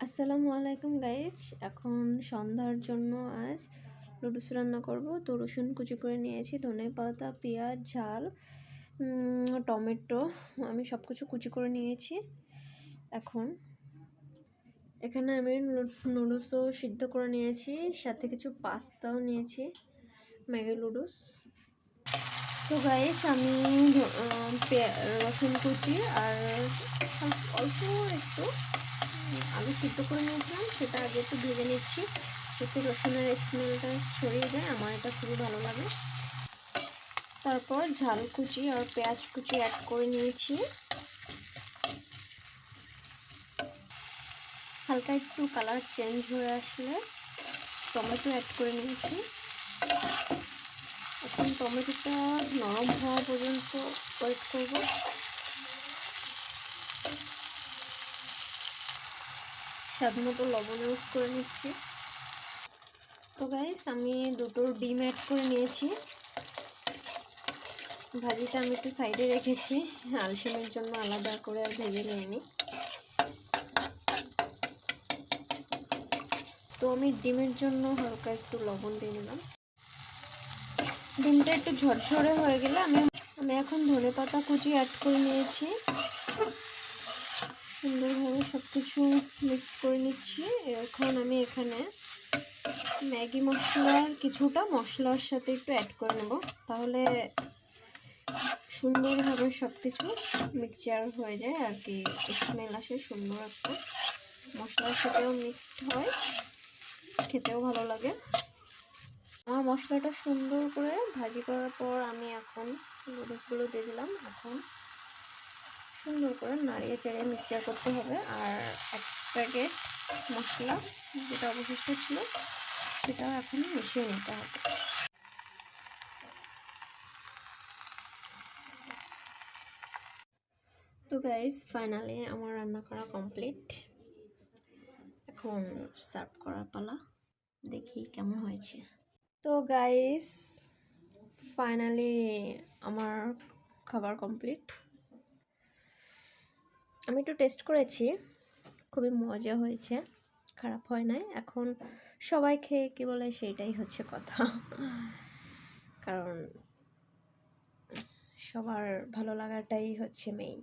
আসসালামু আলাইকুম গাইজ। এখন সন্ধ্যার জন্য আজ নুডলস রান্না করব। তো রসুন কুচি করে নিয়েছি, ধনে পাতা, পেঁয়াজ, ঝাল, টমেটো, আমি সব কিছু কুচি করে নিয়েছি। এখন এখানে আমি নুডলসও সিদ্ধ করে নিয়েছি, সাথে কিছু পাস্তাও নিয়েছি, ম্যাগি নুডলস। তো গাইজ আমি রসুন কুচি আর অল্প একটু আলু সিদ্ধ করে নিয়েছিলাম, সেটা আগে একটু ভেজে নিচ্ছি যাতে রসুনের স্মেলটা ছড়িয়ে যায়, আমার এটা খুবই ভালো লাগে। তারপর ঝাল কুচি আর পেঁয়াজ কুচি অ্যাড করে নিয়েছি, হালকা একটু কালার চেঞ্জ হয়ে আসলে টমেটো অ্যাড করে নিয়েছি। এখন টমেটোটা নরম হওয়া পর্যন্ত ওয়েট করব। স্বাদ মতো লবণ ইউজ করে নিচ্ছি। তো গাইস আমি দুটো ডিম অ্যাড করে নিয়েছি। ভাজিটা আমি একটু সাইডে রেখেছি, আলসেমের জন্য আলাদা করে আর ভেজে নিইনি। তো আমি ডিমের জন্য হালকা একটু লবণ দিয়ে নিলাম। ডিমটা একটু ঝরঝরে হয়ে গেলে আমি এখন ধনে পাতা কুচি অ্যাড করে নিয়েছি। সুন্দরভাবে সব কিছু মিক্স করে নিচ্ছি। এখন আমি এখানে ম্যাগি মশলার কিছুটা মশলার সাথে একটু অ্যাড করে নেব, তাহলে সুন্দরভাবে সব কিছু মিক্সচার হয়ে যায় আর কি, স্মেল আসে সুন্দর একটা, মশলার সাথেও মিক্সড হয়, খেতেও ভালো লাগে। আমার মশলাটা সুন্দর করে ভাজি করার পর আমি এখন নুডলসগুলো দিয়ে দিলাম। এখন সুন্দর করে নাড়িয়ে চাড়িয়ে মিক্সচার করতে হবে, আর এক প্যাকেট মশলা যেটা অবশিষ্ট ছিল সেটাও এখন মিশিয়ে নিতে হবে। তো গাইস ফাইনালি আমার রান্না করা কমপ্লিট, এখন সার্ভ করার পালা, দেখি কেমন হয়েছে। তো গাইস ফাইনালি আমার খাবার কমপ্লিট। আমি একটু টেস্ট করেছি, খুবই মজা হয়েছে, খারাপ হয় নাই। এখন সবাই খেয়ে কি বলে সেইটাই হচ্ছে কথা, কারণ সবার ভালো লাগাটাই হচ্ছে মেইন।